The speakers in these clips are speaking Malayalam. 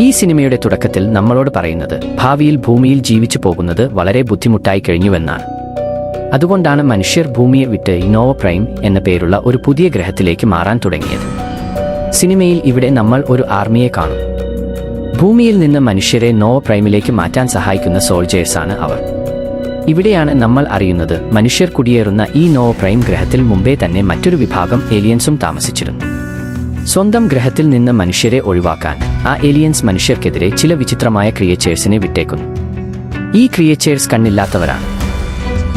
ഈ സിനിമയുടെ തുടക്കത്തിൽ നമ്മളോട് പറയുന്നത് ഭാവിയിൽ ഭൂമിയിൽ ജീവിച്ചു പോകുന്നത് വളരെ ബുദ്ധിമുട്ടായി കഴിഞ്ഞുവെന്നാണ്. അതുകൊണ്ടാണ് മനുഷ്യർ ഭൂമിയെ വിട്ട് നോവ പ്രൈം എന്ന പേരുള്ള ഒരു പുതിയ ഗ്രഹത്തിലേക്ക് മാറാൻ തുടങ്ങിയത്. സിനിമയിൽ ഇവിടെ നമ്മൾ ഒരു ആർമിയെ കാണും. ഭൂമിയിൽ നിന്ന് മനുഷ്യരെ നോവ പ്രൈമിലേക്ക് മാറ്റാൻ സഹായിക്കുന്ന സോൾജേഴ്സാണ് അവർ. ഇവിടെയാണ് നമ്മൾ അറിയുന്നത് മനുഷ്യർ കുടിയേറുന്ന ഈ നോവ പ്രൈം ഗ്രഹത്തിൽ മുമ്പേ തന്നെ മറ്റൊരു വിഭാഗം ഏലിയൻസും താമസിച്ചിരുന്നു. സ്വന്തം ഗ്രഹത്തിൽ നിന്ന് മനുഷ്യരെ ഒഴിവാക്കാൻ ആ ഏലിയൻസ് മനുഷ്യർക്കെതിരെ ചില വിചിത്രമായ ക്രിയേച്ചേഴ്സിനെ വിട്ടേക്കുന്നു. ഈ ക്രിയേച്ചേഴ്സ് കണ്ണില്ലാത്തവരാണ്.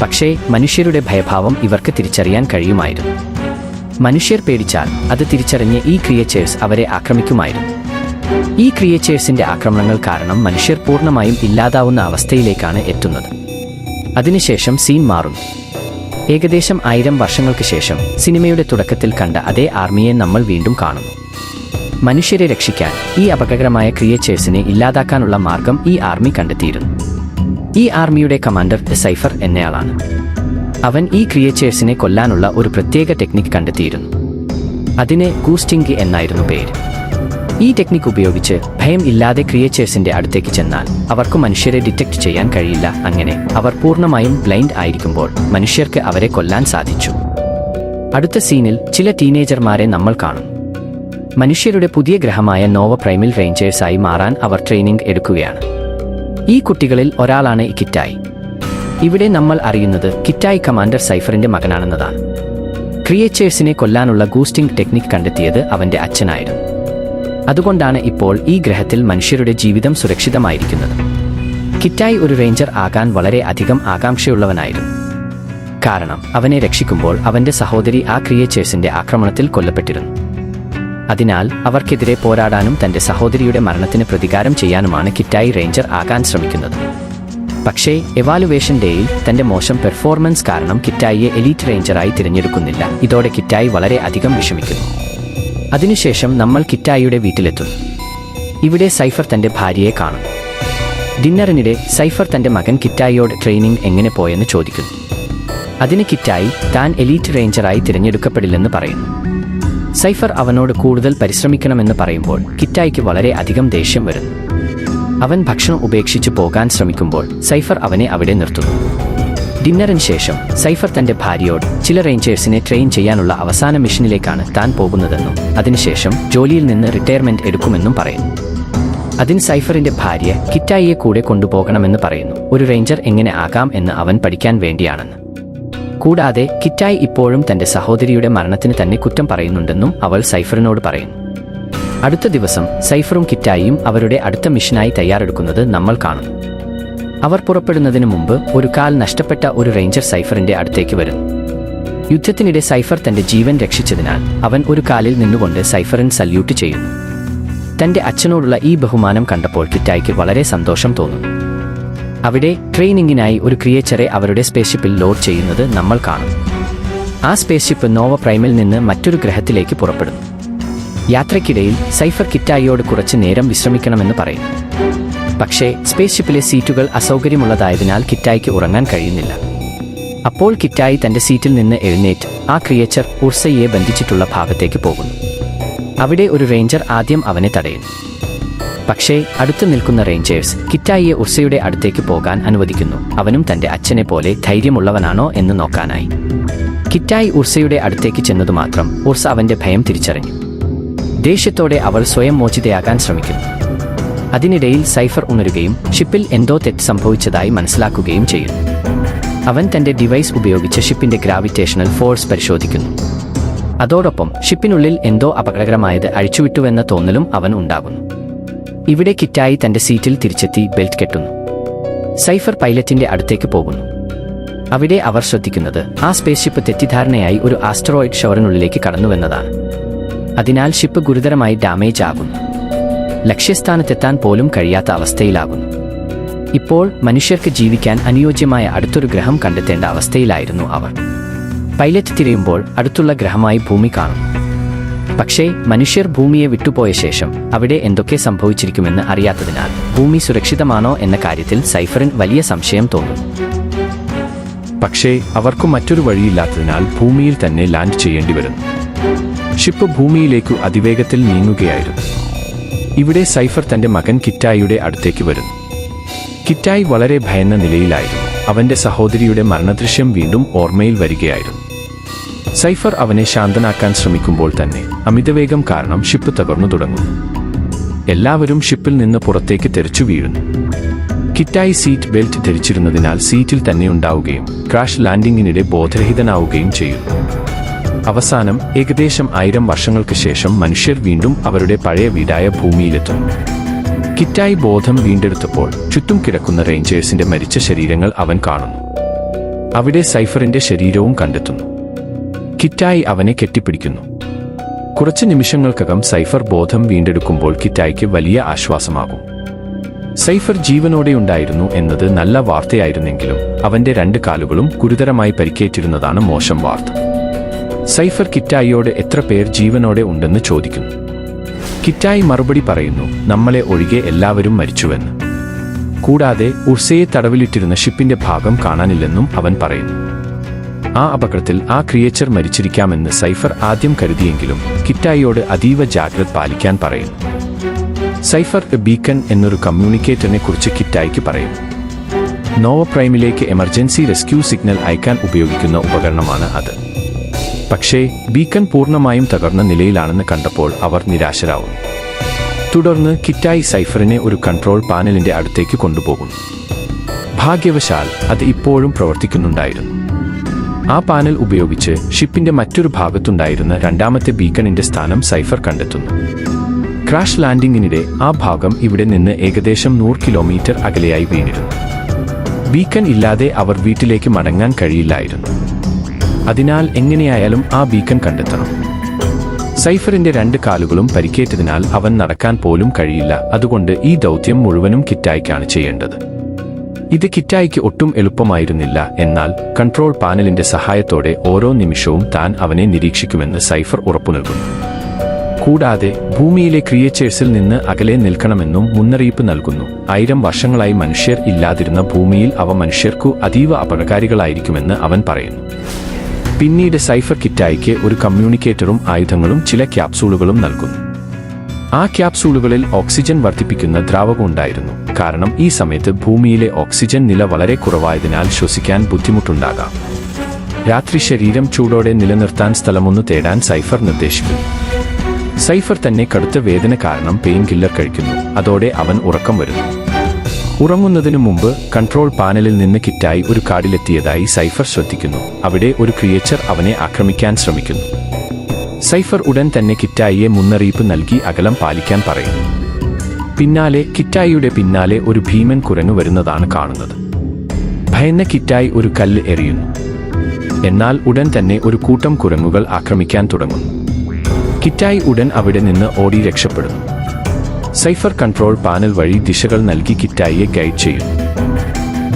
പക്ഷേ മനുഷ്യരുടെ ഭയഭാവം ഇവർക്ക് തിരിച്ചറിയാൻ കഴിയുമായിരുന്നു. മനുഷ്യർ പേടിച്ചാൽ അത് തിരിച്ചറിഞ്ഞ് ഈ ക്രിയേച്ചേഴ്സ് അവരെ ആക്രമിക്കുമായിരുന്നു. ഈ ക്രിയേച്ചേഴ്സിന്റെ ആക്രമണങ്ങൾ കാരണം മനുഷ്യർ പൂർണ്ണമായും ഇല്ലാതാവുന്ന അവസ്ഥയിലേക്കാണ് എത്തുന്നത്. അതിനുശേഷം സീൻ മാറുന്നു. ഏകദേശം 1000 വർഷങ്ങൾക്ക് ശേഷം സിനിമയുടെ തുടക്കത്തിൽ കണ്ട അതേ ആർമിയെ നമ്മൾ വീണ്ടും കാണുന്നു. മനുഷ്യരെ രക്ഷിക്കാൻ ഈ അപകടകരമായ ക്രിയേച്ചേഴ്സിനെ ഇല്ലാതാക്കാനുള്ള മാർഗം ഈ ആർമി കണ്ടെത്തിയിരുന്നു. ഈ ആർമിയുടെ കമാൻഡർ സൈഫർ എന്നയാളാണ്. അവൻ ഈ ക്രിയേച്ചേഴ്സിനെ കൊല്ലാനുള്ള ഒരു പ്രത്യേക ടെക്നിക് കണ്ടെത്തിയിരുന്നു. അതിന് ഗൂസ്റ്റിംഗ് എന്നായിരുന്നു പേര്. ഈ ടെക്നിക് ഉപയോഗിച്ച് ഭയം ഇല്ലാതെ ക്രിയേച്ചേഴ്സിന്റെ അടുത്തേക്ക് ചെന്നാൽ അവർക്ക് മനുഷ്യരെ ഡിറ്റക്ട് ചെയ്യാൻ കഴിയില്ല. അങ്ങനെ അവർ പൂർണ്ണമായും ബ്ലൈൻഡ് ആയിരിക്കുമ്പോൾ മനുഷ്യർക്ക് അവരെ കൊല്ലാൻ സാധിച്ചു. അടുത്ത സീനിൽ ചില ടീനേജർമാരെ നമ്മൾ കാണും. മനുഷ്യരുടെ പുതിയ ഗ്രഹമായ നോവ പ്രൈമിൽ റേഞ്ചേഴ്സായി മാറാൻ അവർ ട്രെയിനിങ് എടുക്കുകയാണ്. ഈ കുട്ടികളിൽ ഒരാളാണ് കിറ്റായി. ഇവിടെ നമ്മൾ അറിയുന്നത് കിറ്റായി കമാൻഡർ സൈഫറിന്റെ മകനാണെന്നതാണ്. ക്രിയേച്ചേഴ്സിനെ കൊല്ലാനുള്ള ഗൂസ്റ്റിംഗ് ടെക്നിക് കണ്ടെത്തിയത് അവന്റെ അച്ഛനായിരുന്നു. അതുകൊണ്ടാണ് ഇപ്പോൾ ഈ ഗ്രഹത്തിൽ മനുഷ്യരുടെ ജീവിതം സുരക്ഷിതമായിരിക്കുന്നത്. കിറ്റായി ഒരു റേഞ്ചർ ആകാൻ വളരെ അധികം ആകാംക്ഷയുള്ളവനായിരുന്നു. കാരണം അവനെ രക്ഷിക്കുമ്പോൾ അവന്റെ സഹോദരി ആ ക്രിയേച്ചേഴ്സിന്റെ ആക്രമണത്തിൽ കൊല്ലപ്പെട്ടിരുന്നു. അതിനാൽ അവർക്കെതിരെ പോരാടാനും തന്റെ സഹോദരിയുടെ മരണത്തിന് പ്രതികാരം ചെയ്യാനുമാണ് കിറ്റായി റേഞ്ചർ ആകാൻ ശ്രമിക്കുന്നത്. പക്ഷേ എവാലുവേഷൻ ഡേയിൽ തന്റെ മോശം പെർഫോമൻസ് കാരണം കിറ്റായിയെ എലീറ്റ് റേഞ്ചറായി തിരഞ്ഞെടുക്കുന്നില്ല. ഇതോടെ കിറ്റായി വളരെ അധികം വിഷമിക്കുന്നു. അതിനുശേഷം നമ്മൾ കിറ്റായിയുടെ വീട്ടിലെത്തുന്നു. ഇവിടെ സൈഫർ തന്റെ ഭാര്യയെ കാണുന്നു. ഡിന്നറിനിടെ സൈഫർ തന്റെ മകൻ കിറ്റായിയോട് ട്രെയിനിങ് എങ്ങനെ പോയെന്ന് ചോദിക്കുന്നു. അതിന് കിറ്റായി താൻ എലീറ്റ് റേഞ്ചറായി തിരഞ്ഞെടുക്കപ്പെടില്ലെന്ന് പറയുന്നു. സൈഫർ അവനോട് കൂടുതൽ പരിശ്രമിക്കണമെന്ന് പറയുമ്പോൾ കിറ്റായിക്ക് വളരെ അധികം ദേഷ്യം വരുന്നു. അവൻ ഭക്ഷണം ഉപേക്ഷിച്ച് പോകാൻ ശ്രമിക്കുമ്പോൾ സൈഫർ അവനെ അവിടെ നിർത്തുന്നു. ഡിന്നറിന് ശേഷം സൈഫർ തന്റെ ഭാര്യയോട് ചില റേഞ്ചേഴ്സിനെ ട്രെയിൻ ചെയ്യാനുള്ള അവസാന മിഷനിലേക്കാണ് താൻ പോകുന്നതെന്നും അതിനുശേഷം ജോലിയിൽ നിന്ന് റിട്ടയർമെന്റ് എടുക്കുമെന്നും പറയുന്നു. അതിന് സൈഫറിന്റെ ഭാര്യ കിറ്റായിയെ കൂടെ കൊണ്ടുപോകണമെന്ന് പറയുന്നു. ഒരു റേഞ്ചർ എങ്ങനെ ആകാം എന്ന് അവൻ പഠിക്കാൻ വേണ്ടിയാണെന്ന്. കൂടാതെ കിറ്റായി ഇപ്പോഴും തന്റെ സഹോദരിയുടെ മരണത്തിന് തന്നെ കുറ്റം പറയുന്നുണ്ടെന്നും അവൾ സൈഫറിനോട് പറയുന്നു. അടുത്ത ദിവസം സൈഫറും കിറ്റായിയും അവരുടെ അടുത്ത മിഷനായി തയ്യാറെടുക്കുന്നത് നമ്മൾ കാണുന്നു. അവർ പുറപ്പെടുന്നതിന് മുമ്പ് ഒരു കാൽ നഷ്ടപ്പെട്ട ഒരു റേഞ്ചർ സൈഫറിന്റെ അടുത്തേക്ക് വരുന്നു. യുദ്ധത്തിനിടെ സൈഫർ തന്റെ ജീവൻ രക്ഷിച്ചതിനാൽ അവൻ ഒരു കാലിൽ നിന്നുകൊണ്ട് സൈഫറിന് സല്യൂട്ട് ചെയ്യുന്നു. തന്റെ അച്ഛനോടുള്ള ഈ ബഹുമാനം കണ്ടപ്പോൾ കിറ്റായിക്ക് വളരെ സന്തോഷം തോന്നുന്നു. അവിടെ ട്രെയിനിങ്ങിനായി ഒരു ക്രിയേച്ചറെ അവരുടെ സ്പേസ്ഷിപ്പിൽ ലോഡ് ചെയ്യുന്നത് നമ്മൾ കാണും. ആ സ്പേസ്ഷിപ്പ് നോവ പ്രൈമിൽ നിന്ന് മറ്റൊരു ഗ്രഹത്തിലേക്ക് പുറപ്പെടുന്നു. യാത്രയ്ക്കിടയിൽ സൈഫർ കിറ്റായിയോട് കുറച്ച് നേരം വിശ്രമിക്കണമെന്ന് പറയുന്നു. പക്ഷേ സ്പേസ്ഷിപ്പിലെ സീറ്റുകൾ അസൗകര്യമുള്ളതായതിനാൽ കിറ്റായിക്ക് ഉറങ്ങാൻ കഴിയുന്നില്ല. അപ്പോൾ കിറ്റായി തന്റെ സീറ്റിൽ നിന്ന് എഴുന്നേറ്റ് ആ ക്രിയേച്ചർ ഉർസയെ ബന്ധിച്ചിട്ടുള്ള ഭാഗത്തേക്ക് പോകുന്നു. അവിടെ ഒരു റേഞ്ചർ ആദ്യം അവനെ തടയുന്നു. പക്ഷേ അടുത്തു നിൽക്കുന്ന റേഞ്ചേഴ്സ് കിറ്റായിയെ ഉർസയുടെ അടുത്തേക്ക് പോകാൻ അനുവദിക്കുന്നു. അവനും തന്റെ അച്ഛനെ പോലെ ധൈര്യമുള്ളവനാണോ എന്ന് നോക്കാനായി. കിറ്റായി ഉർസയുടെ അടുത്തേക്ക് ചെന്നതു മാത്രം ഉർസ അവന്റെ ഭയം തിരിച്ചറിഞ്ഞു. ദേഷ്യത്തോടെ അവൾ സ്വയം മോചിതയാകാൻ ശ്രമിക്കുന്നു. അതിനിടയിൽ സൈഫർ ഉണരുകയും ഷിപ്പിൽ എന്തോ തെറ്റ് സംഭവിച്ചതായി മനസ്സിലാക്കുകയും ചെയ്യുന്നു. അവൻ തന്റെ ഡിവൈസ് ഉപയോഗിച്ച് ഷിപ്പിന്റെ ഗ്രാവിറ്റേഷണൽ ഫോഴ്സ് പരിശോധിക്കുന്നു. അതോടൊപ്പം ഷിപ്പിനുള്ളിൽ എന്തോ അപകടകരമായത് അഴിച്ചുവിട്ടുവെന്ന തോന്നലും അവൻ ഉണ്ടാകുന്നു. ഇവിടെ കിറ്റായി തന്റെ സീറ്റിൽ തിരിച്ചെത്തി ബെൽറ്റ് കെട്ടുന്നു. സൈഫർ പൈലറ്റിന്റെ അടുത്തേക്ക് പോകുന്നു. അവിടെ അവർ ശ്രദ്ധിക്കുന്നത് ആ സ്പേസ്ഷിപ്പ് തെറ്റിദ്ധാരണയായി ഒരു ആസ്റ്ററോയിഡ് ഷവറിനുള്ളിലേക്ക് കടന്നുവെന്നതാണ്. അതിനാൽ ഷിപ്പ് ഗുരുതരമായി ഡാമേജ് ആകുന്നു. ലക്ഷ്യസ്ഥാനത്തെത്താൻ പോലും കഴിയാത്ത അവസ്ഥയിലാകുന്നു. ഇപ്പോൾ മനുഷ്യർക്ക് ജീവിക്കാൻ അനുയോജ്യമായ അടുത്തൊരു ഗ്രഹം കണ്ടെത്തേണ്ട അവസ്ഥയിലായിരുന്നു അവർ. പൈലറ്റ് തിരയുമ്പോൾ അടുത്തുള്ള ഗ്രഹമായി ഭൂമി കാണുന്നു. പക്ഷേ മനുഷ്യർ ഭൂമിയെ വിട്ടുപോയ ശേഷം അവിടെ എന്തൊക്കെ സംഭവിച്ചിരിക്കുമെന്ന് അറിയാത്തതിനാൽ ഭൂമി സുരക്ഷിതമാണോ എന്ന കാര്യത്തിൽ സൈഫറിന് വലിയ സംശയം തോന്നുന്നു. പക്ഷേ അവർക്ക് മറ്റൊരു വഴിയില്ലാത്തതിനാൽ ഭൂമിയിൽ തന്നെ ലാൻഡ് ചെയ്യേണ്ടി വരുന്നു. ഷിപ്പ് ഭൂമിയിലേക്കു അതിവേഗത്തിൽ നീങ്ങുകയായിരുന്നു. ഇവിടെ സൈഫർ തന്റെ മകൻ കിറ്റായിയുടെ അടുത്തേക്ക് വരുന്നു. കിറ്റായി വളരെ ഭയന്ന നിലയിലായിരുന്നു. അവന്റെ സഹോദരിയുടെ മരണദൃശ്യം വീണ്ടും ഓർമ്മയിൽ വരികയായിരുന്നു. സൈഫർ അവനെ ശാന്തനാക്കാൻ ശ്രമിക്കുമ്പോൾ തന്നെ അമിതവേഗം കാരണം ഷിപ്പ് തകർന്നു തുടങ്ങുന്നു. എല്ലാവരും ഷിപ്പിൽ നിന്ന് പുറത്തേക്ക് തെറിച്ചു വീഴുന്നു. കിറ്റായി സീറ്റ് ബെൽറ്റ് ധരിച്ചിരുന്നതിനാൽ സീറ്റിൽ തന്നെ ഉണ്ടാവുകയും ക്രാഷ് ലാൻഡിങ്ങിനിടെ ബോധരഹിതനാവുകയും ചെയ്യുന്നു. അവസാനം ഏകദേശം 1000 വർഷങ്ങൾക്ക് ശേഷം മനുഷ്യർ വീണ്ടും അവരുടെ പഴയ വീടായ ഭൂമിയിലെത്തുന്നു. കിറ്റായി ബോധം വീണ്ടെടുത്തപ്പോൾ ചുറ്റും കിടക്കുന്ന റേഞ്ചേഴ്സിന്റെ മരിച്ച ശരീരങ്ങൾ അവൻ കാണുന്നു. അവിടെ സൈഫറിന്റെ ശരീരവും കണ്ടെത്തുന്നു. കിറ്റായി അവനെ കെട്ടിപ്പിടിക്കുന്നു. കുറച്ച് നിമിഷങ്ങൾക്കകം സൈഫർ ബോധം വീണ്ടെടുക്കുമ്പോൾ കിറ്റായിക്ക് വലിയ ആശ്വാസമാകും. സൈഫർ ജീവനോടെയുണ്ടായിരുന്നു എന്നത് നല്ല വാർത്തയായിരുന്നെങ്കിലും അവന്റെ 2 കാലുകളും ഗുരുതരമായി പരിക്കേറ്റിരുന്നതാണ് മോശം വാർത്ത. സൈഫർ കിറ്റായിയോട് എത്ര പേർ ജീവനോടെ ഉണ്ടെന്ന് ചോദിക്കുന്നു. കിറ്റായി മറുപടി പറയുന്നു, നമ്മളെ ഒഴികെ എല്ലാവരും മരിച്ചുവെന്ന്. കൂടാതെ ഉർസയെ തടവിലിട്ടിരുന്ന ഷിപ്പിന്റെ ഭാഗം കാണാനില്ലെന്നും അവൻ പറയുന്നു. ആ അപകടത്തിൽ ആ ക്രിയേച്ചർ മരിച്ചിരിക്കാമെന്ന് സൈഫർ ആദ്യം കരുതിയെങ്കിലും കിറ്റായിയോട് അതീവ ജാഗ്രത പാലിക്കാൻ പറയുന്നു. സൈഫർ ബീക്കൺ എന്നൊരു കമ്മ്യൂണിക്കേറ്ററിനെ കുറിച്ച് കിറ്റായിക്ക് പറയുന്നു. നോവ പ്രൈമിലേക്ക് എമർജൻസി റെസ്ക്യൂ സിഗ്നൽ അയക്കാൻ ഉപയോഗിക്കുന്ന ഉപകരണമാണ് അത്. പക്ഷേ ബീക്കൺ പൂർണ്ണമായും തകർന്ന നിലയിലാണെന്ന് കണ്ടപ്പോൾ അവർ നിരാശരാകുന്നു. തുടർന്ന് കിറ്റായി സൈഫറിനെ ഒരു കൺട്രോൾ പാനലിന്റെ അടുത്തേക്ക് കൊണ്ടുപോകുന്നു. ഭാഗ്യവശാൽ അത് ഇപ്പോഴും പ്രവർത്തിക്കുന്നുണ്ടായിരുന്നു. ആ പാനൽ ഉപയോഗിച്ച് ഷിപ്പിന്റെ മറ്റൊരു ഭാഗത്തുണ്ടായിരുന്ന 2ാമത്തെ ബീക്കണിന്റെ സ്ഥാനം സൈഫർ കണ്ടെത്തുന്നു. ക്രാഷ് ലാൻഡിങ്ങിനിടെ ആ ഭാഗം ഇവിടെ നിന്ന് ഏകദേശം 100 കിലോമീറ്റർ അകലെയായി വീണിരുന്നു. ബീക്കൺ ഇല്ലാതെ അവർ വീട്ടിലേക്ക് മടങ്ങാൻ കഴിയില്ലായിരുന്നു. അതിനാൽ എങ്ങനെയായാലും ആ ബീക്കൺ കണ്ടെത്തണം. സൈഫറിന്റെ 2 കാലുകളും പരിക്കേറ്റതിനാൽ അവൻ നടക്കാൻ പോലും കഴിയില്ല. അതുകൊണ്ട് ഈ ദൗത്യം മുഴുവനും കിറ്റായിക്കാണ് ചെയ്യേണ്ടത്. ഇത് കിറ്റായിക്ക് ഒട്ടും എളുപ്പമായിരുന്നില്ല. എന്നാൽ കൺട്രോൾ പാനലിന്റെ സഹായത്തോടെ ഓരോ നിമിഷവും താൻ അവനെ നിരീക്ഷിക്കുമെന്ന് സൈഫർ ഉറപ്പുനൽകുന്നു. കൂടാതെ ഭൂമിയിലെ ക്രിയേച്ചേഴ്സിൽ നിന്ന് അകലെ നിൽക്കണമെന്നും മുന്നറിയിപ്പ് നൽകുന്നു. 1000 വർഷങ്ങളായി മനുഷ്യർ ഇല്ലാതിരുന്ന ഭൂമിയിൽ അവ മനുഷ്യർക്കു അതീവ അപകടകാരികളായിരിക്കുമെന്ന് അവൻ പറയുന്നു. പിന്നീട് സൈഫർ കിറ്റായിക്ക് ഒരു കമ്മ്യൂണിക്കേറ്ററും ആയുധങ്ങളും ചില ക്യാപ്സൂളുകളും നൽകുന്നു. ആ ക്യാപ്സൂളുകളിൽ ഓക്സിജൻ വർദ്ധിപ്പിക്കുന്ന ദ്രാവകം ഉണ്ടായിരുന്നു. കാരണം ഈ സമയത്ത് ഭൂമിയിലെ ഓക്സിജൻ നില വളരെ കുറവായതിനാൽ ശ്വസിക്കാൻ ബുദ്ധിമുട്ടുണ്ടാകാം. രാത്രി ശരീരം ചൂടോടെ നിലനിർത്താൻ സ്ഥലമൊന്നു തേടാൻ സൈഫർ നിർദ്ദേശിക്കുന്നു. സൈഫർ തന്നെ കടുത്ത വേദന കാരണം പെയിൻ കില്ലർ കഴിക്കുന്നു. അതോടെ അവൻ ഉറക്കം വരുന്നു. ഉറങ്ങുന്നതിനു മുമ്പ് കൺട്രോൾ പാനലിൽ നിന്ന് കിറ്റായി ഒരു കാടിലെത്തിയതായി സൈഫർ ശ്രദ്ധിക്കുന്നു. അവിടെ ഒരു ക്രിയേച്ചർ അവനെ ആക്രമിക്കാൻ ശ്രമിക്കുന്നു. സൈഫർ ഉടൻ തന്നെ കിറ്റായിയെ മുന്നറിയിപ്പ് നൽകി അകലം പാലിക്കാൻ പറയുന്നു. പിന്നാലെ കിറ്റായിയുടെ പിന്നാലെ ഒരു ഭീമൻ കുരങ്ങ് വരുന്നതാണ് കാണുന്നത്. ഭയന്ന കിറ്റായി ഒരു കല്ല് എറിയുന്നു. എന്നാൽ ഉടൻ തന്നെ ഒരു കൂട്ടം കുരങ്ങുകൾ ആക്രമിക്കാൻ തുടങ്ങുന്നു. കിറ്റായി ഉടൻ അവിടെ നിന്ന് ഓടി രക്ഷപ്പെടുന്നു. സൈഫർ കൺട്രോൾ പാനൽ വഴി ദിശകൾ നൽകി കിറ്റായിയെ ഗൈഡ് ചെയ്യുന്നു.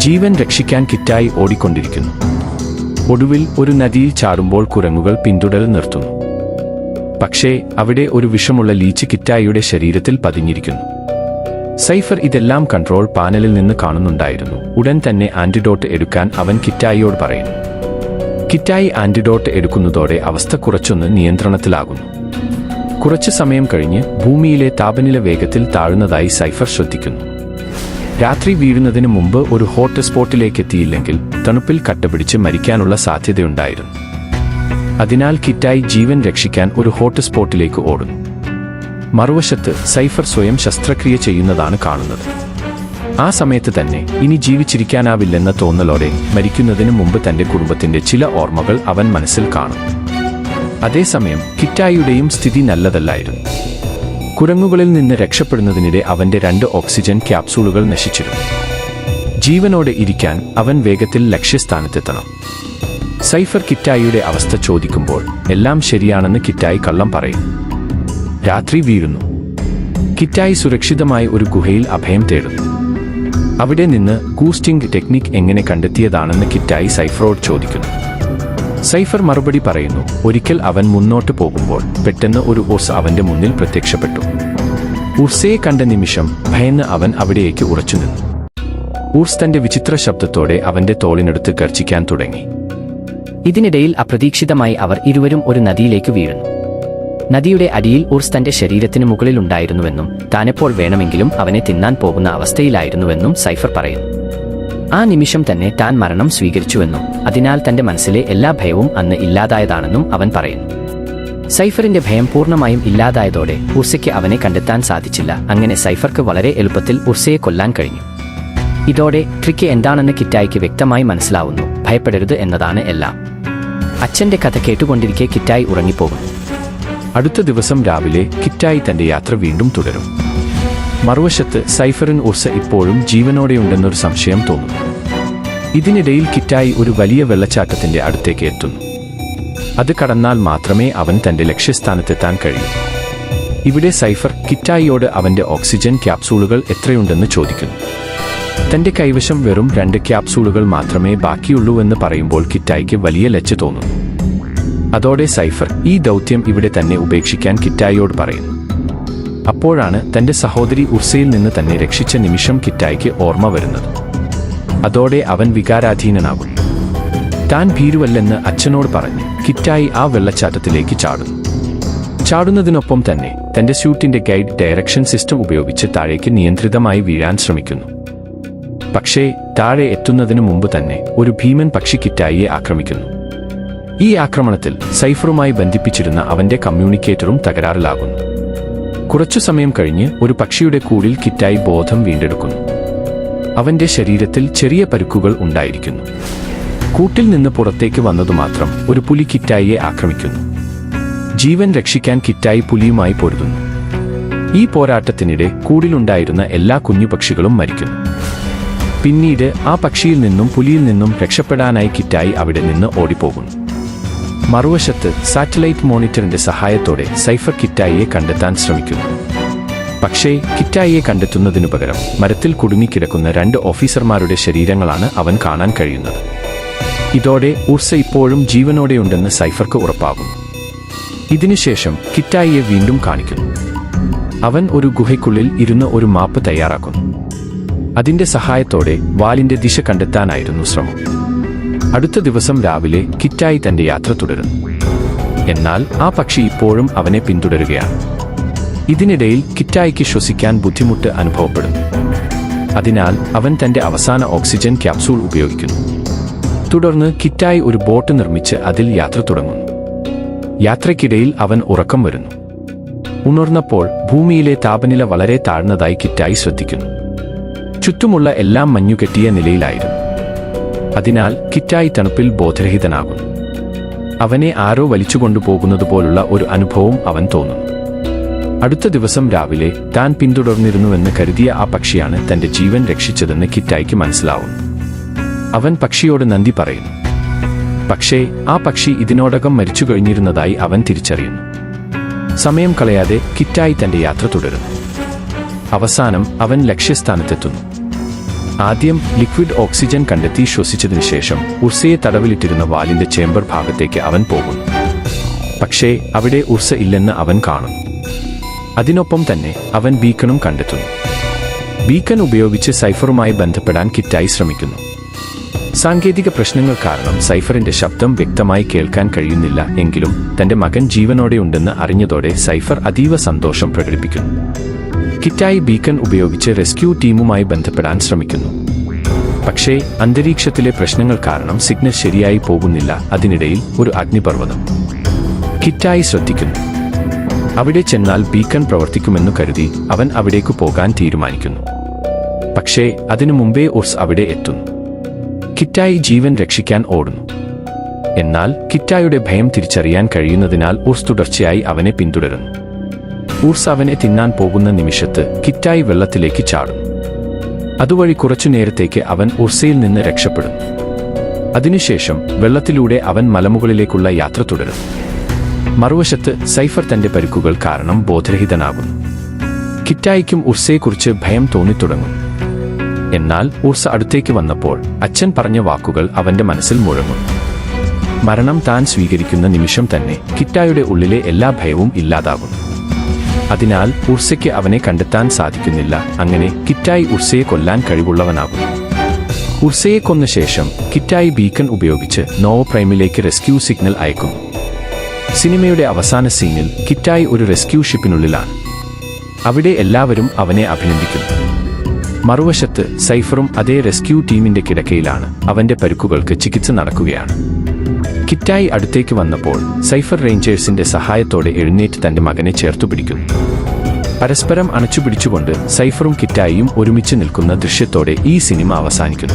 ജീവൻ രക്ഷിക്കാൻ കിറ്റായി ഓടിക്കൊണ്ടിരിക്കുന്നു. ഒടുവിൽ ഒരു നദിയിൽ ചാടുമ്പോൾ കുരങ്ങുകൾ പിന്തുടരൽ നിർത്തുന്നു. പക്ഷേ അവിടെ ഒരു വിഷമുള്ള ലീച്ച് കിറ്റായിയുടെ ശരീരത്തിൽ പതിഞ്ഞിരിക്കുന്നു. സൈഫർ ഇതെല്ലാം കൺട്രോൾ പാനലിൽ നിന്ന് കാണുന്നുണ്ടായിരുന്നു. ഉടൻ തന്നെ ആന്റിഡോട്ട് എടുക്കാൻ അവൻ കിറ്റായിയോട് പറയുന്നു. കിറ്റായി ആന്റിഡോട്ട് എടുക്കുന്നതോടെ അവസ്ഥ കുറച്ചൊന്ന് നിയന്ത്രണത്തിലാകുന്നു. കുറച്ചു സമയം കഴിഞ്ഞ് ഭൂമിയിലെ താപനില വേഗത്തിൽ താഴുന്നതായി സൈഫർ ശ്രദ്ധിക്കുന്നു. രാത്രി വീഴുന്നതിന് മുമ്പ് ഒരു ഹോട്ട് സ്പോട്ടിലേക്ക് എത്തിയില്ലെങ്കിൽ തണുപ്പിൽ കട്ടപിടിച്ച് മരിക്കാനുള്ള സാധ്യതയുണ്ടായിരുന്നു. അതിനാൽ കിറ്റായി ജീവൻ രക്ഷിക്കാൻ ഒരു ഹോട്ട് സ്പോട്ടിലേക്ക് ഓടുന്നു. മറുവശത്ത് സൈഫർ സ്വയം ശസ്ത്രക്രിയ ചെയ്യുന്നതാണ് കാണുന്നത്. ആ സമയത്ത് തന്നെ ഇനി ജീവിച്ചിരിക്കാനാവില്ലെന്ന തോന്നലോടെ മരിക്കുന്നതിന് മുമ്പ് തന്റെ കുടുംബത്തിന്റെ ചില ഓർമ്മകൾ അവൻ മനസ്സിൽ കാണും. അതേസമയം കിറ്റായിയുടെയും സ്ഥിതി നല്ലതല്ലായിരുന്നു. കുരങ്ങുകളിൽ നിന്ന് രക്ഷപ്പെടുന്നതിനിടെ അവന്റെ 2 ഓക്സിജൻ ക്യാപ്സൂളുകൾ നശിച്ചിരുന്നു. ജീവനോടെ ഇരിക്കാൻ അവൻ വേഗത്തിൽ ലക്ഷ്യസ്ഥാനത്തെത്തണം. സൈഫർ കിറ്റായിയുടെ അവസ്ഥ ചോദിക്കുമ്പോൾ എല്ലാം ശരിയാണെന്ന് കിറ്റായി കള്ളം പറയും. രാത്രി വീഴുന്നു. കിറ്റായി സുരക്ഷിതമായി ഒരു ഗുഹയിൽ അഭയം തേടുന്നു. അവിടെ നിന്ന് ഗൂസ്റ്റിംഗ് ടെക്നിക് എങ്ങനെ കണ്ടെത്തിയതാണെന്ന് കിറ്റായി സൈഫറോട് ചോദിക്കുന്നു. സൈഫർ മറുപടി പറയുന്നു. ഒരിക്കൽ അവൻ മുന്നോട്ട് പോകുമ്പോൾ പെട്ടെന്ന് ഒരു ഉർസ് അവന്റെ മുന്നിൽ പ്രത്യക്ഷപ്പെട്ടു. ഉർസയെ കണ്ട നിമിഷം ഭയന്ന് അവൻ അവിടേക്ക് ഉറച്ചുനിന്നു. ഉർസ് തന്റെ വിചിത്ര ശബ്ദത്തോടെ അവന്റെ തോളിനടുത്ത് ഗർജിക്കാൻ തുടങ്ങി. ഇതിനിടയിൽ അപ്രതീക്ഷിതമായി അവർ ഇരുവരും ഒരു നദിയിലേക്ക് വീഴുന്നു. നദിയുടെ അടിയിൽ ഉർസ് തന്റെ ശരീരത്തിന് മുകളിലുണ്ടായിരുന്നുവെന്നും താനെപ്പോൾ വേണമെങ്കിലും അവനെ തിന്നാൻ പോകുന്ന അവസ്ഥയിലായിരുന്നുവെന്നും സൈഫർ പറയുന്നു. ആ നിമിഷം തന്നെ താൻ മരണം സ്വീകരിച്ചുവെന്നും അതിനാൽ തന്റെ മനസ്സിലെ എല്ലാ ഭയവും അന്ന് ഇല്ലാതായതാണെന്നും അവൻ പറയുന്നു. സൈഫറിന്റെ ഭയം പൂർണ്ണമായും ഇല്ലാതായതോടെ ഉർസയ്ക്ക് അവനെ കണ്ടെത്താൻ സാധിച്ചില്ല. അങ്ങനെ സൈഫർക്ക് വളരെ എളുപ്പത്തിൽ ഉർസയെ കൊല്ലാൻ കഴിഞ്ഞു. ഇതോടെ ട്രിക്ക് എന്താണെന്ന് കിറ്റായിക്ക് വ്യക്തമായി മനസ്സിലാവുന്നു. ഭയപ്പെടരുത് എന്നതാണ് എല്ലാം. അച്ഛന്റെ കഥ കേട്ടുകൊണ്ടിരിക്കെ കിറ്റായി ഉറങ്ങിപ്പോകുന്നു. അടുത്ത ദിവസം രാവിലെ കിറ്റായി തന്റെ യാത്ര വീണ്ടും തുടരും. മറുവശത്ത് സൈഫറിന് ഉർസ ഇപ്പോഴും ജീവനോടെയുണ്ടെന്നൊരു സംശയം തോന്നുന്നു. ഇതിനിടയിൽ കിറ്റായി ഒരു വലിയ വെള്ളച്ചാട്ടത്തിന്റെ അടുത്തേക്ക് എത്തുന്നു. അത് കടന്നാൽ മാത്രമേ അവൻ തന്റെ ലക്ഷ്യസ്ഥാനത്തെത്താൻ കഴിയൂ. ഇവിടെ സൈഫർ കിറ്റായിയോട് അവന്റെ ഓക്സിജൻ ക്യാപ്സൂളുകൾ എത്രയുണ്ടെന്ന് ചോദിക്കുന്നു. തന്റെ കൈവശം വെറും 2 ക്യാപ്സൂളുകൾ മാത്രമേ ബാക്കിയുള്ളൂവെന്ന് പറയുമ്പോൾ കിറ്റായിക്ക് വലിയ ലജ്ജ തോന്നുന്നു. അതോടെ സൈഫർ ഈ ദൗത്യം ഇവിടെ തന്നെ ഉപേക്ഷിക്കാൻ കിറ്റായിയോട് പറയുന്നു. അപ്പോഴാണ് തന്റെ സഹോദരി ഉർസയിൽ നിന്ന് തന്നെ രക്ഷിച്ച നിമിഷം കിറ്റായിക്ക് ഓർമ്മ വരുന്നത്. അതോടെ അവൻ വികാരാധീനനാകുന്നു. താൻ ഭീരുവല്ലെന്ന് അച്ഛനോട് പറഞ്ഞ് കിറ്റായി ആ വെള്ളച്ചാട്ടത്തിലേക്ക് ചാടുന്നു. ചാടുന്നതിനൊപ്പം തന്നെ തന്റെ സ്യൂട്ടിന്റെ ഗൈഡ് ഡയറക്ഷൻ സിസ്റ്റം ഉപയോഗിച്ച് താഴേക്ക് നിയന്ത്രിതമായി വീഴാൻ ശ്രമിക്കുന്നു. പക്ഷേ താഴെ എത്തുന്നതിനു മുമ്പ് തന്നെ ഒരു ഭീമൻ പക്ഷി കിറ്റായിയെ ആക്രമിക്കുന്നു. ഈ ആക്രമണത്തിൽ സൈഫറുമായി ബന്ധിപ്പിച്ചിരുന്ന അവന്റെ കമ്മ്യൂണിക്കേറ്ററും തകരാറിലാകുന്നു. കുറച്ചു സമയം കഴിഞ്ഞ് ഒരു പക്ഷിയുടെ കൂടിൽ കിറ്റായി ബോധം വീണ്ടെടുക്കുന്നു. അവന്റെ ശരീരത്തിൽ ചെറിയ പരുക്കുകൾ ഉണ്ടായിരിക്കുന്നു. കൂട്ടിൽ നിന്ന് പുറത്തേക്ക് വന്നതുമാത്രം ഒരു പുലി കിറ്റായിയെ ആക്രമിക്കുന്നു. ജീവൻ രക്ഷിക്കാൻ കിറ്റായി പുലിയുമായി പൊരുതുന്നു. ഈ പോരാട്ടത്തിനിടെ കൂടിലുണ്ടായിരുന്ന എല്ലാ കുഞ്ഞു പക്ഷികളും മരിക്കുന്നു. പിന്നീട് ആ പക്ഷിയിൽ നിന്നും പുലിയിൽ നിന്നും രക്ഷപ്പെടാനായി കിറ്റായി അവിടെ നിന്ന് ഓടിപ്പോകുന്നു. മറുവശത്ത് സാറ്റലൈറ്റ് മോണിറ്ററിന്റെ സഹായത്തോടെ സൈഫർ കിറ്റായിയെ കണ്ടെത്താൻ ശ്രമിക്കുന്നു. പക്ഷേ കിറ്റായിയെ കണ്ടെത്തുന്നതിനു പകരം മരത്തിൽ കുടുങ്ങിക്കിടക്കുന്ന 2 ഓഫീസർമാരുടെ ശരീരങ്ങളാണ് അവൻ കാണാൻ കഴിയുന്നത്. ഇതോടെ ഉർസ ഇപ്പോഴും ജീവനോടെയുണ്ടെന്ന് സൈഫർക്ക് ഉറപ്പാകുന്നു. ഇതിനുശേഷം കിറ്റായിയെ വീണ്ടും കാണിക്കുന്നു. അവൻ ഒരു ഗുഹയ്ക്കുള്ളിൽ ഇരുന്ന് ഒരു മാപ്പ് തയ്യാറാക്കുന്നു. അതിന്റെ സഹായത്തോടെ വാലിന്റെ ദിശ കണ്ടെത്താനായിരുന്നു ശ്രമം. അടുത്ത ദിവസം രാവിലെ കിറ്റായി തന്റെ യാത്ര തുടരുന്നു. എന്നാൽ ആ പക്ഷി ഇപ്പോഴും അവനെ പിന്തുടരുകയാണ്. ഇതിനിടയിൽ കിറ്റായിക്ക് ശ്വസിക്കാൻ ബുദ്ധിമുട്ട് അനുഭവപ്പെടുന്നു. അതിനാൽ അവൻ തന്റെ അവസാന ഓക്സിജൻ ക്യാപ്സൂൾ ഉപയോഗിക്കുന്നു. തുടർന്ന് കിറ്റായി ഒരു ബോട്ട് നിർമ്മിച്ച് അതിൽ യാത്ര തുടങ്ങുന്നു. യാത്രയ്ക്കിടയിൽ അവൻ ഉറക്കം വരുന്നു. ഉണർന്നപ്പോൾ ഭൂമിയിലെ താപനില വളരെ താഴ്ന്നതായി കിറ്റായി ശ്രദ്ധിക്കുന്നു. ചുറ്റുമുള്ള എല്ലാം മഞ്ഞുകെട്ടിയ നിലയിലായിരുന്നു. അതിനാൽ കിറ്റായി തണുപ്പിൽ ബോധരഹിതനാകുന്നു. അവനെ ആരോ വലിച്ചുകൊണ്ടുപോകുന്നതുപോലുള്ള ഒരു അനുഭവം അവൻ തോന്നുന്നു. അടുത്ത ദിവസം രാവിലെ താൻ പിന്തുടർന്നിരുന്നുവെന്ന് കരുതിയ ആ പക്ഷിയാണ് തന്റെ ജീവൻ രക്ഷിച്ചതെന്ന് കിറ്റായിക്ക് മനസ്സിലാവുന്നു. അവൻ പക്ഷിയോട് നന്ദി പറയുന്നു. പക്ഷേ ആ പക്ഷി ഇതിനോടകം മരിച്ചു കഴിഞ്ഞിരുന്നതായി അവൻ തിരിച്ചറിയുന്നു. സമയം കളയാതെ കിറ്റായി തന്റെ യാത്ര തുടരുന്നു. അവസാനം അവൻ ലക്ഷ്യസ്ഥാനത്തെത്തുന്നു. ആദ്യം ലിക്വിഡ് ഓക്സിജൻ കണ്ടെത്തി ശ്വസിച്ചതിനു ശേഷം ഉർസയെ തടവിലിട്ടിരുന്ന വാലിന്റെ ചേംബർ ഭാഗത്തേക്ക് അവൻ പോകുന്നു. പക്ഷേ അവിടെ ഉർസ ഇല്ലെന്ന് അവൻ കാണുന്നു. അതിനൊപ്പം തന്നെ അവൻ ബീക്കണും കണ്ടെത്തുന്നു. ബീക്കൺ ഉപയോഗിച്ച് സൈഫറുമായി ബന്ധപ്പെടാൻ കിറ്റായി ശ്രമിക്കുന്നു. സാങ്കേതിക പ്രശ്നങ്ങൾ കാരണം സൈഫറിന്റെ ശബ്ദം വ്യക്തമായി കേൾക്കാൻ കഴിയുന്നില്ല. എങ്കിലും തന്റെ മകൻ ജീവനോടെയുണ്ടെന്ന് അറിഞ്ഞതോടെ സൈഫർ അതീവ സന്തോഷം പ്രകടിപ്പിക്കുന്നു. കിറ്റായി ബീക്കൺ ഉപയോഗിച്ച് റെസ്ക്യൂ ടീമുമായി ബന്ധപ്പെടാൻ ശ്രമിക്കുന്നു. പക്ഷേ അന്തരീക്ഷത്തിലെ പ്രശ്നങ്ങൾ കാരണം സിഗ്നൽ ശരിയായി പോകുന്നില്ല. അതിനിടയിൽ ഒരു അഗ്നിപർവ്വതം കിറ്റായി ശ്രദ്ധിക്കുന്നു. അവിടെ ചെന്നാൽ ബീക്കൺ പ്രവർത്തിക്കുമെന്നു കരുതി അവൻ അവിടേക്ക് പോകാൻ തീരുമാനിക്കുന്നു. പക്ഷേ അതിനു മുമ്പേ ഉർസ് അവിടെ എത്തുന്നു. കിറ്റായി ജീവൻ രക്ഷിക്കാൻ ഓടുന്നു. എന്നാൽ കിറ്റായുടെ ഭയം തിരിച്ചറിയാൻ കഴിയുന്നതിനാൽ ഉർസ് തുടർച്ചയായി അവനെ പിന്തുടരുന്നു. ഉർസ് അവനെ തിന്നാൻ പോകുന്ന നിമിഷത്ത് കിറ്റായി വെള്ളത്തിലേക്ക് ചാടുന്നു. അതുവഴി കുറച്ചു നേരത്തേക്ക് അവൻ ഉർസയിൽ നിന്ന് രക്ഷപ്പെടുന്നു. അതിനുശേഷം വെള്ളത്തിലൂടെ അവൻ മലമുകളിലേക്കുള്ള യാത്ര തുടരുന്നു. മറുവശത്ത് സൈഫർ തന്റെ പരിക്കുകൾ കാരണം ബോധരഹിതനാകുന്നു. കിറ്റായിക്കും ഉർസയെക്കുറിച്ച് ഭയം തോന്നിത്തുടങ്ങുന്നു. എന്നാൽ ഉർസ അടുത്തേക്ക് വന്നപ്പോൾ അച്ഛൻ പറഞ്ഞ വാക്കുകൾ അവന്റെ മനസ്സിൽ മുഴങ്ങുന്നു. മരണം താൻ സ്വീകരിക്കുന്ന നിമിഷം തന്നെ കിറ്റായുടെ ഉള്ളിലെ എല്ലാ ഭയവും ഇല്ലാതാകുന്നു. അതിനാൽ ഉർസയ്ക്ക് അവനെ കണ്ടെത്താൻ സാധിക്കുന്നില്ല. അങ്ങനെ കിറ്റായി ഉർസയെ കൊല്ലാൻ കഴിവുള്ളവനാകുന്നു. ഉർസയെ കൊന്ന ശേഷം കിറ്റായി ബീക്കൺ ഉപയോഗിച്ച് നോവ പ്രൈമിലേക്ക് റെസ്ക്യൂ സിഗ്നൽ അയക്കുന്നു. സിനിമയുടെ അവസാന സീനിൽ കിറ്റായി ഒരു റെസ്ക്യൂ ഷിപ്പിനുള്ളിലാണ്. അവിടെ എല്ലാവരും അവനെ അഭിനന്ദിക്കുന്നു. മറുവശത്ത് സൈഫറും അതേ റെസ്ക്യൂ ടീമിന്റെ കിടക്കയിലാണ്. അവന്റെ പരുക്കുകൾക്ക് ചികിത്സ നടക്കുകയാണ്. കിറ്റായി അടുത്തേക്ക് വന്നപ്പോൾ സൈഫർ റേഞ്ചേഴ്സിന്റെ സഹായത്തോടെ എഴുന്നേറ്റ് തന്റെ മകനെ ചേർത്തുപിടിക്കുന്നു. പരസ്പരം അണച്ചുപിടിച്ചുകൊണ്ട് സൈഫറും കിറ്റായിയും ഒരുമിച്ച് നിൽക്കുന്ന ദൃശ്യത്തോടെ ഈ സിനിമ അവസാനിക്കുന്നു.